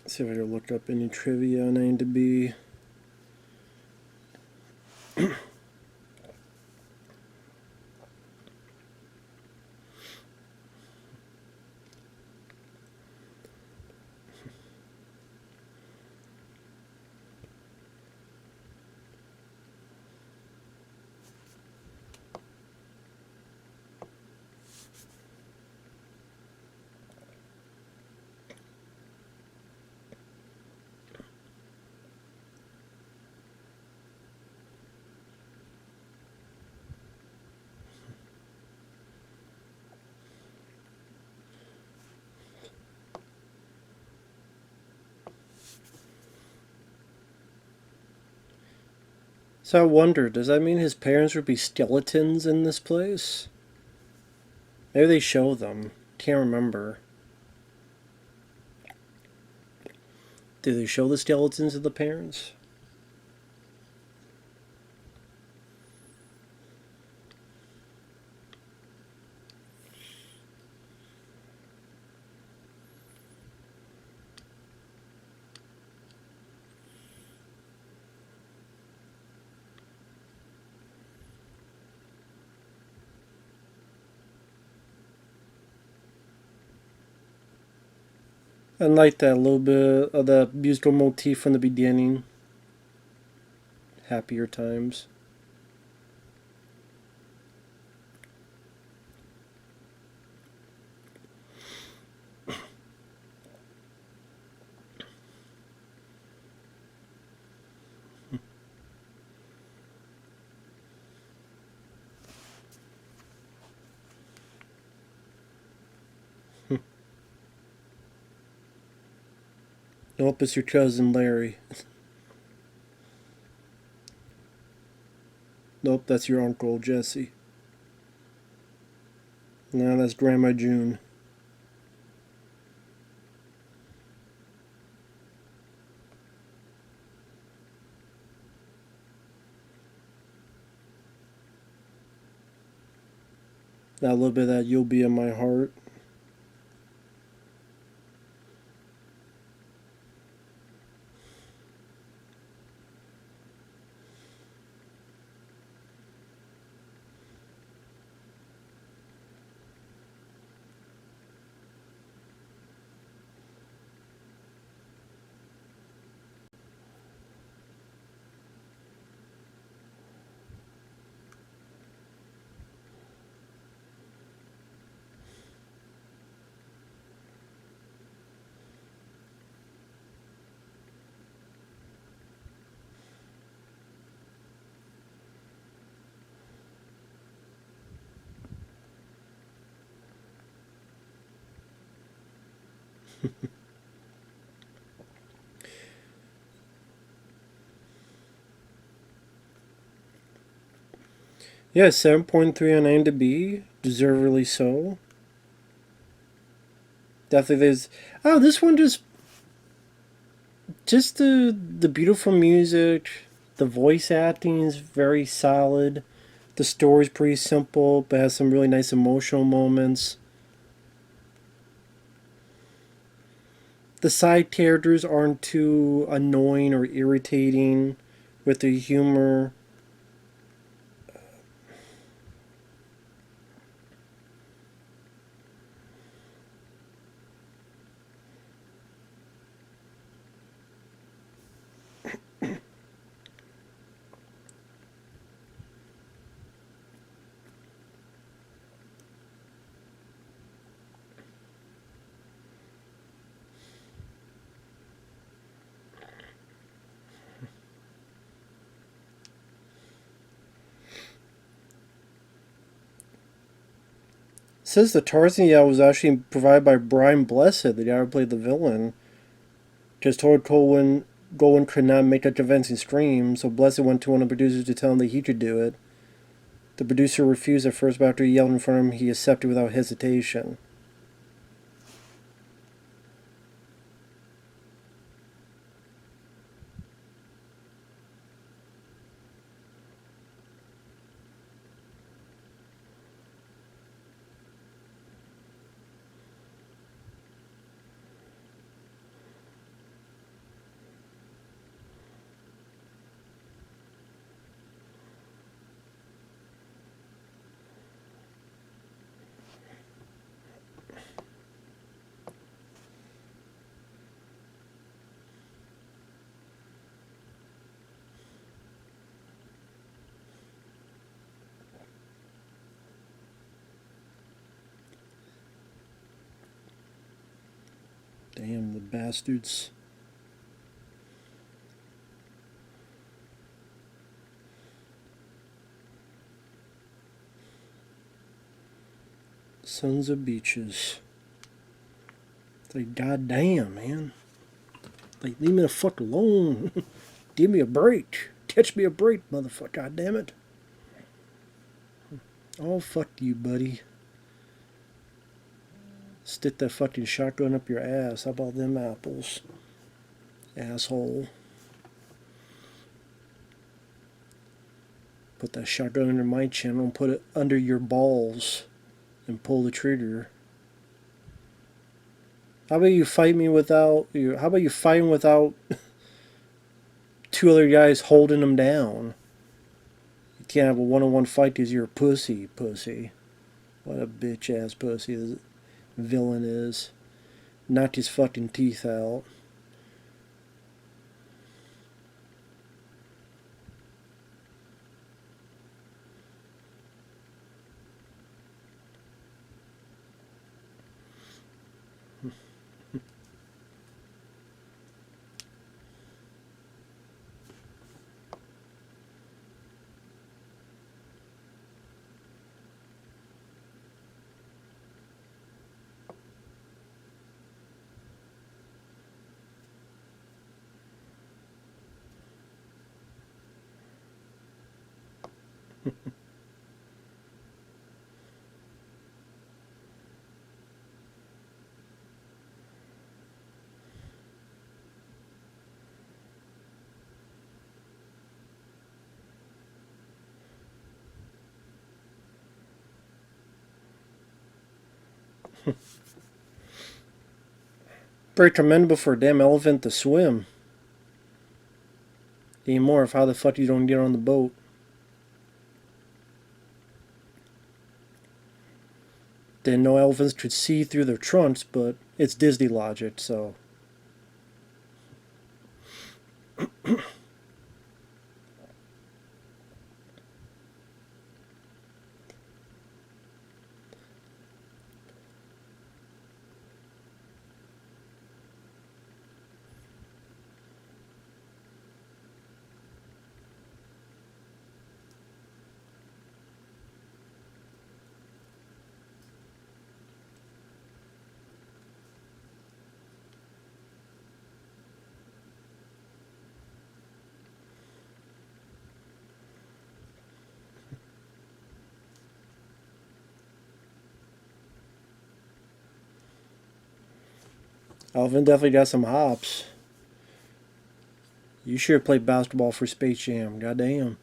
See if I can look up any trivia on IMDb. So I wonder, does that mean his parents would be skeletons in this place? Maybe they show them. Can't remember. Do they show the skeletons of the parents? I like that little bit of the musical motif from the beginning. Happier times. Nope, it's your cousin Larry. Nope, that's your uncle Jesse. No, that's Grandma June. Now a little bit of that "You'll Be in My Heart." Yeah, 7.3 on IMDb. Deservedly so. Definitely there's... Oh, this one just the beautiful music, the voice acting is very solid. The story's pretty simple, but has some really nice emotional moments. The side characters aren't too annoying or irritating with their humor. Says the Tarzan yell was actually provided by Brian Blessed, the guy who played the villain. Just told Goldwyn could not make that convincing scream, so Blessed went to one of the producers to tell him that he could do it. The producer refused at first, but after he yelled in front of him, he accepted without hesitation. Damn, the bastards. Sons of beaches. It's like, goddamn, man. Like, leave me the fuck alone. Give me a break. Catch me a break, motherfucker. God damn it. Oh, fuck you, buddy. Stick that fucking shotgun up your ass. How about them apples? Asshole. Put that shotgun under my chin and put it under your balls and pull the trigger. How about you fight me without... How about you fighting without two other guys holding them down? You can't have a one-on-one fight because you're a pussy. What a bitch-ass pussy the villain is. Knocked his fucking teeth out. Very commendable for a damn elephant to swim. Any more of how the fuck you don't get on the boat. Didn't know elephants could see through their trunks, but it's Disney logic, so... Alvin definitely got some hops. You should have played basketball for Space Jam. Goddamn.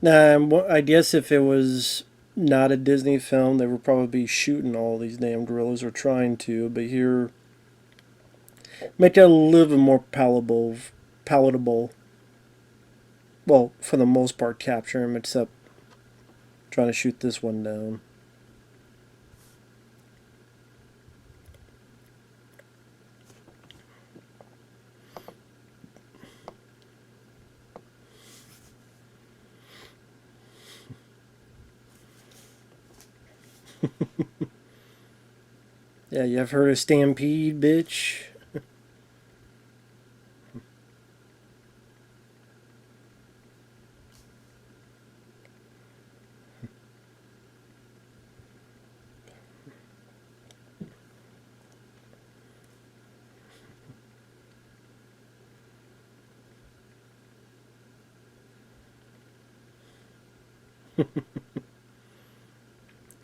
Now, I guess if it was not a Disney film, they would probably be shooting all these damn gorillas or trying to. But here, make it a little bit more palatable. Well, for the most part, capture him, except trying to shoot this one down. Yeah, you have heard of Stampede, bitch?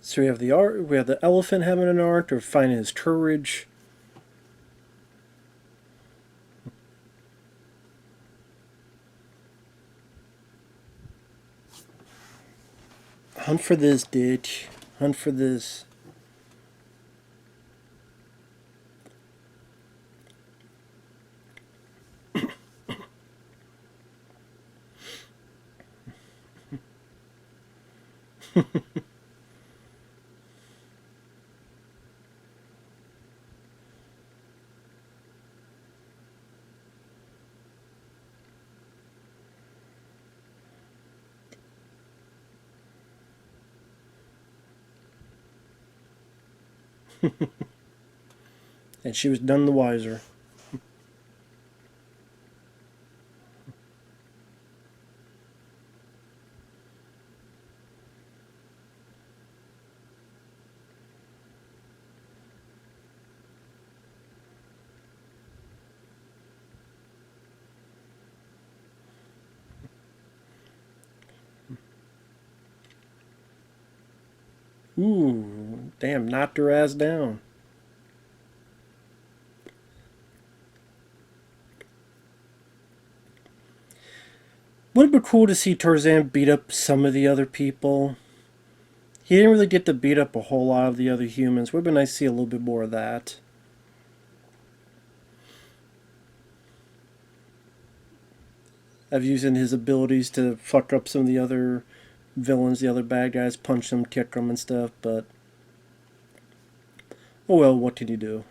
So we have the art. We have the elephant having an arc, or finding his courage. Hunt for this, ditch. Hunt for this. And she was none the wiser. Ooh, damn, knocked her ass down. Would have been cool to see Tarzan beat up some of the other people. He didn't really get to beat up a whole lot of the other humans. Would have been nice to see a little bit more of that. Of using his abilities to fuck up some of the other villains, the other bad guys, punch them, kick them, and stuff. But oh well, what can you do?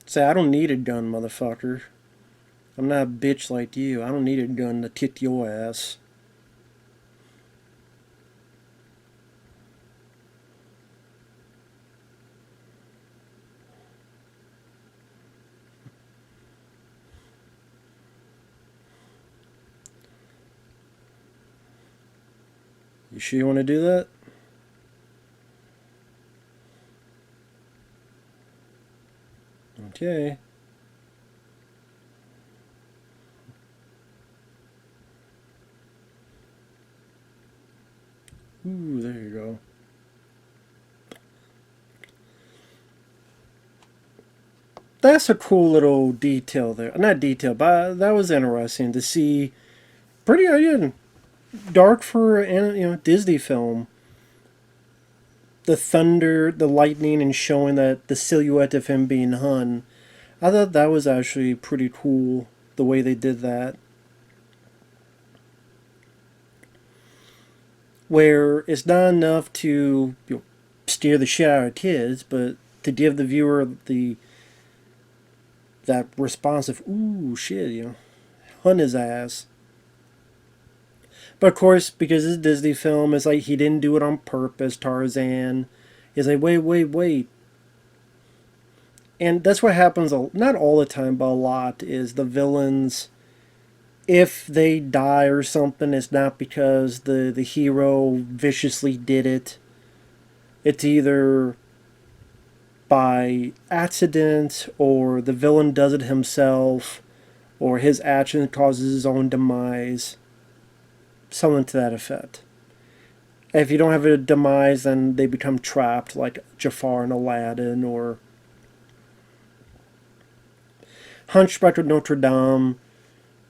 Say, I don't need a gun, motherfucker. I'm not a bitch like you. I don't need a gun to kick your ass. You sure you want to do that? Okay. Ooh, there you go. That's a cool little detail there. Not detail, but that was interesting to see. Pretty again, dark for a Disney film. The thunder, the lightning, and showing that the silhouette of him being Hun. I thought that was actually pretty cool the way they did that. Where it's not enough to steer the shit out of kids, but to give the viewer that responsive ooh shit, hunt his ass. But of course, because it's a Disney film, it's like he didn't do it on purpose. Tarzan is like wait, and that's what happens. Not all the time, but a lot is the villains. If they die or something, it's not because the hero viciously did it. It's either by accident, or the villain does it himself, or his action causes his own demise. Something to that effect. If you don't have a demise, then they become trapped, like Jafar and Aladdin, or Hunchback of Notre Dame,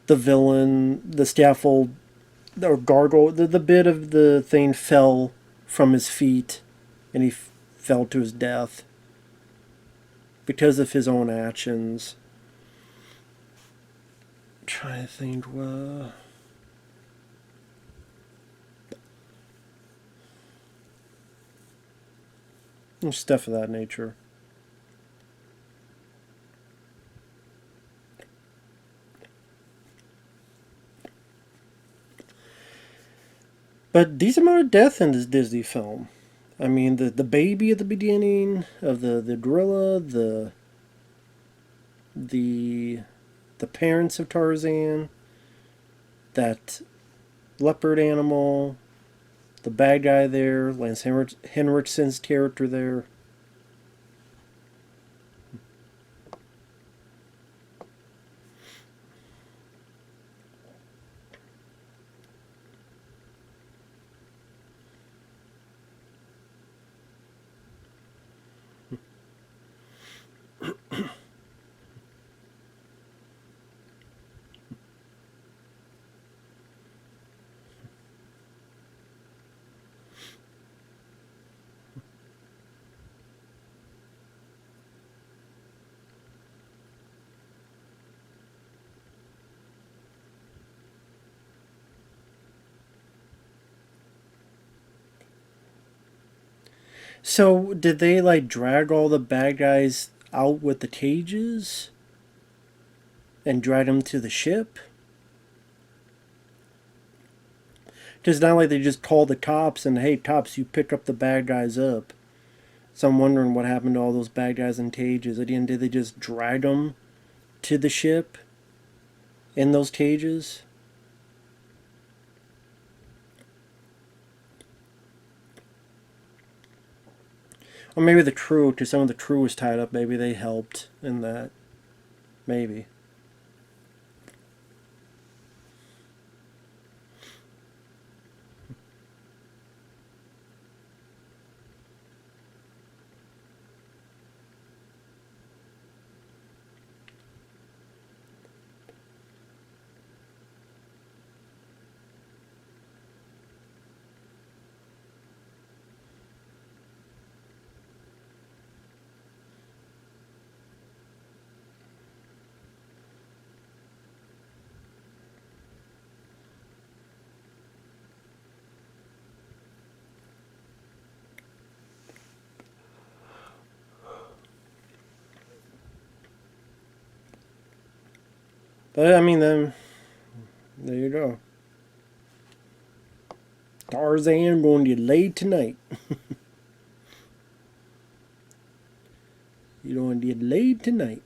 the villain, the scaffold, or gargoyle, the bit of the thing fell from his feet, and he fell to his death because of his own actions. I'm trying to think, stuff of that nature. But decent amount of death in this Disney film. I mean, the baby at the beginning of the gorilla, the the parents of Tarzan, that leopard animal, the bad guy there, Lance Henriksen's character there. So, did they like drag all the bad guys out with the cages and drag them to the ship? Because not like they just called the cops and, hey, cops, you pick up the bad guys up. So I'm wondering what happened to all those bad guys in cages. At the end, did they just drag them to the ship in those cages? Or maybe the crew, because some of the crew was tied up. Maybe they helped in that. Maybe. But I mean, then there you go. Tarzan going to get laid tonight. You don't get laid tonight.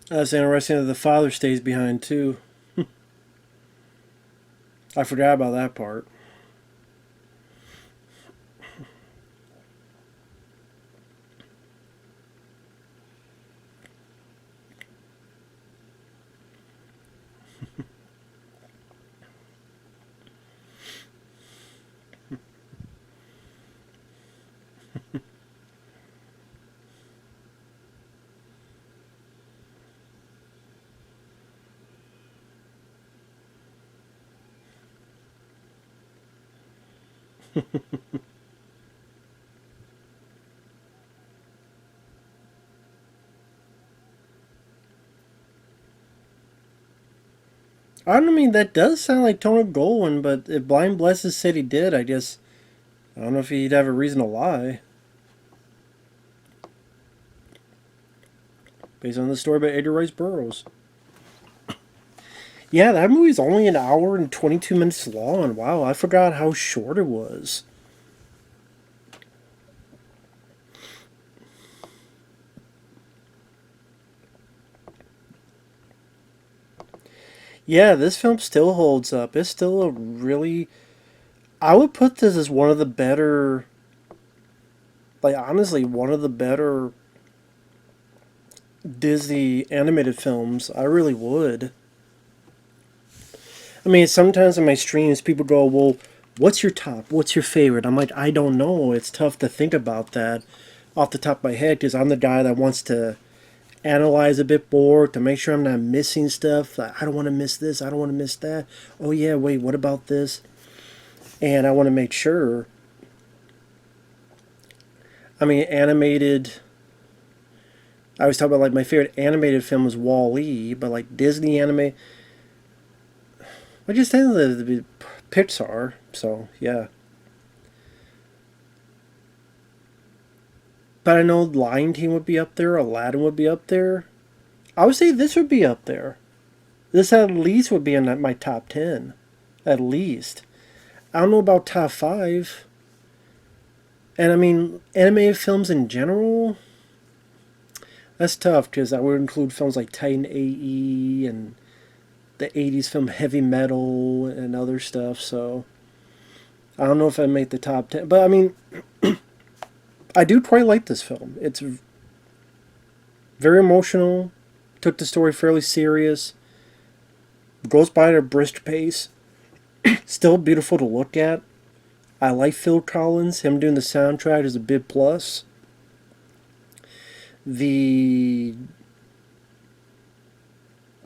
That's interesting that the father stays behind too. I forgot about that part. I don't mean that does sound like Tony Goldwyn, but if Blind Blesses said he did, I guess I don't know if he'd have a reason to lie. Based on the story by Edgar Rice Burroughs. Yeah, that movie's only an hour and 22 minutes long. Wow, I forgot how short it was. Yeah, this film still holds up. It's still a really. I would put this as one of the better. Like, honestly, one of the better Disney animated films. I really would. I mean, sometimes in my streams, people go, well, what's your top? What's your favorite? I'm like, I don't know. It's tough to think about that off the top of my head because I'm the guy that wants to analyze a bit more to make sure I'm not missing stuff. I don't want to miss this. I don't want to miss that. Oh, yeah, wait, what about this? And I want to make sure. I mean, animated. I always talk about like my favorite animated film is Wall-E, but like Disney anime. I just think that the Pixar. So yeah. But I know Lion King would be up there. Aladdin would be up there. I would say this would be up there. This at least would be in my top 10. At least. I don't know about top 5. And I mean, animated films in general, that's tough because I would include films like Titan AE and the 80s film Heavy Metal and other stuff. So I don't know if I make the top 10. But I mean, I do quite like this film. It's very emotional, took the story fairly serious, goes by at a brisk pace, still beautiful to look at. I like Phil Collins. Him doing the soundtrack is a big plus. The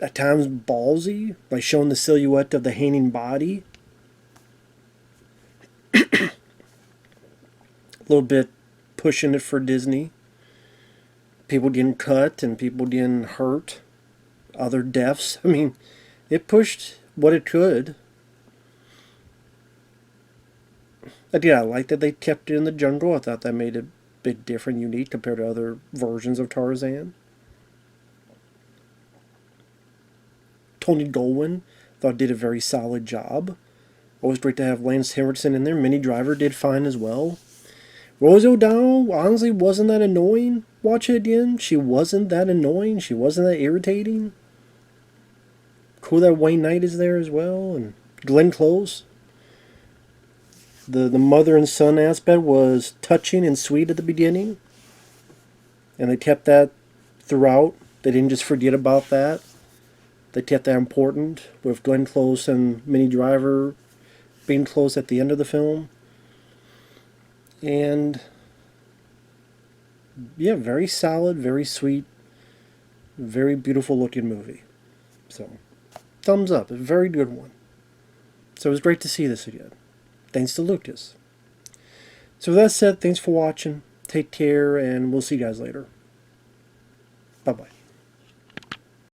at times ballsy by showing the silhouette of the hanging body. A little bit pushing it for Disney. People getting cut and people getting hurt. Other deaths. I mean, it pushed what it could. Again, I like that they kept it in the jungle. I thought that made it a bit different, unique compared to other versions of Tarzan. Tony Goldwyn thought did a very solid job. Always great to have Lance Henriksen in there. Minnie Driver did fine as well. Rosie O'Donnell honestly wasn't that annoying. Watch it again. She wasn't that annoying. She wasn't that irritating. Cool that Wayne Knight is there as well. And Glenn Close. The mother and son aspect was touching and sweet at the beginning. And they kept that throughout. They didn't just forget about that. They kept that important with Glenn Close and Minnie Driver being close at the end of the film. And yeah, very solid, very sweet, very beautiful looking movie. So, thumbs up, a very good one. So it was great to see this again. Thanks to Lucas. So with that said, thanks for watching. Take care, and we'll see you guys later. Bye-bye.